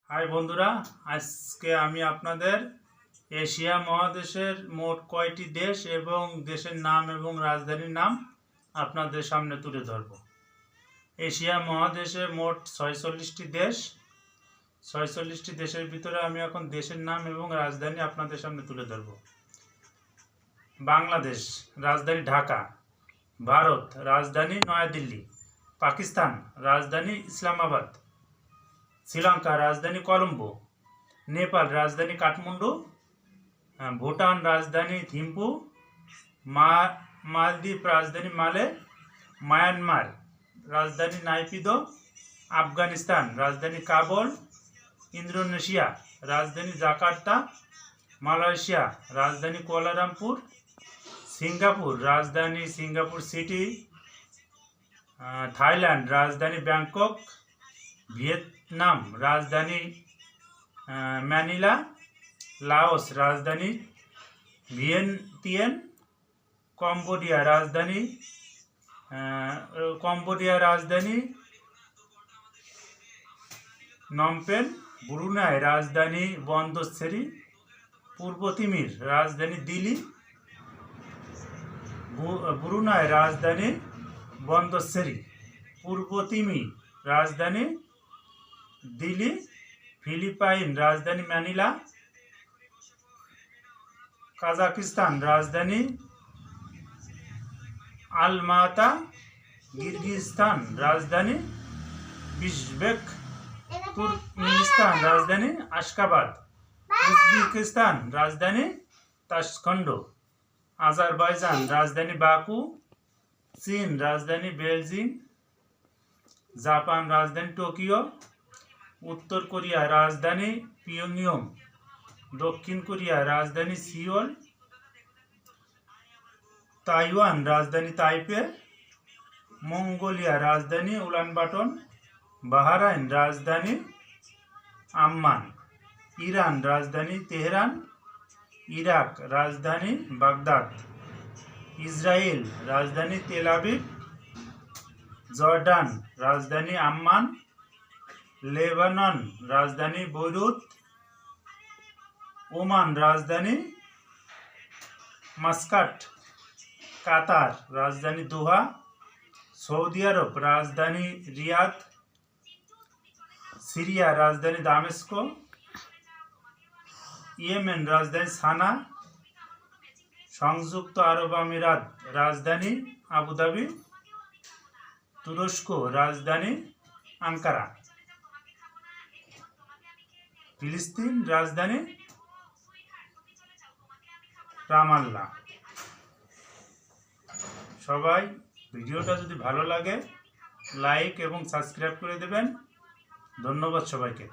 High বন্ধুরা, আজকে আমি আপনাদের এশিয়া মহাদেশের মোট কয়টি দেশ এবং দেশের নাম এবং রাজধানীর নাম আপনাদের সামনে তুলে ধরব। এশিয়া মহাদেশে মোট 46টি দেশ। 46টি দেশের ভিতরে আমি এখন দেশের নাম এবং রাজধানী আপনাদের সামনে তুলে ধরব। বাংলাদেশ, রাজধানী ঢাকা। ভারত, রাজধানী নয়াদিল্লি। পাকিস্তান, রাজধানী ইসলামাবাদ। শ্রীলঙ্কা, রাজধানী কলম্বো। নেপাল, রাজধানী কাঠমান্ডু। ভুটান, রাজধানী থিম্পু। মালদ্বীপ, রাজধানী মালে। মায়ানমার, রাজধানী নাইপিদো। আফগানিস্তান, রাজধানী কাবুল। ইন্দোনেশিয়া, রাজধানী জাকার্তা। মালয়েশিয়া, রাজধানী কুয়ালালামপুর। সিঙ্গাপুর, রাজধানী সিঙ্গাপুর সিটি। থাইল্যান্ড, রাজধানী ব্যাংকক। ভিয়েতনাম, রাজধানী ম্যানিলা। লাওস, রাজধানী ভিয়েনতিয়েন। কম্বোডিয়া, রাজধানী নমপেন। ব্রুনাই, রাজধানী বন্দরসেরি। পূর্ব তিমির, রাজধানী দিল্লি। ব্রুনাই, রাজধানী বন্দরসেরি। পূর্ব তিমি, রাজধানী দিল্লি। ফিলিপাইন, রাজধানী ম্যানিলা। কাজাকিস্তান, রাজধানী আলমাতা। কিরগিজস্তান, রাজধানী বিশকেক। তুর্কমেনিস্তান, রাজধানী আশগাবাদ। উজবেকিস্তান, রাজধানী তাশখন্ড। আজারবাইজান, রাজধানী বাকু। চীন, রাজধানী বেইজিং। জাপান, রাজধানী টোকিও। উত্তর কোরিয়া, রাজধানী পিয়ংইয়ং। দক্ষিণ কোরিয়া, রাজধানী সিওল। তাইওয়ান, রাজধানী তাইপে। মঙ্গোলিয়া, রাজধানী উলানবাটর। বাহরাইন, রাজধানী আম্মান। ইরান, রাজধানী তেহরান। ইরাক, রাজধানী বাগদাদ। ইসরায়েল, রাজধানী তেল আবিব। জর্ডান, রাজধানী আম্মান। লেবানন, রাজধানী বৈরুত। ওমান, রাজধানী মাস্কাট। কাতার, রাজধানী দোহা। সৌদি আরব, রাজধানী রিয়াদ। সিরিয়া, রাজধানী দামেস্ক। ইয়েমেন, রাজধানী সানা। সংযুক্ত আরব আমিরাত, রাজধানী আবুধাবি। তুরস্ক, রাজধানী আঙ্কারা। ফিলিস্তিন, রাজধানী রামাল্লাহ। সবাই ভিডিওটা যদি ভালো লাগে লাইক এবং সাবস্ক্রাইব করে দেবেন। ধন্যবাদ সবাইকে।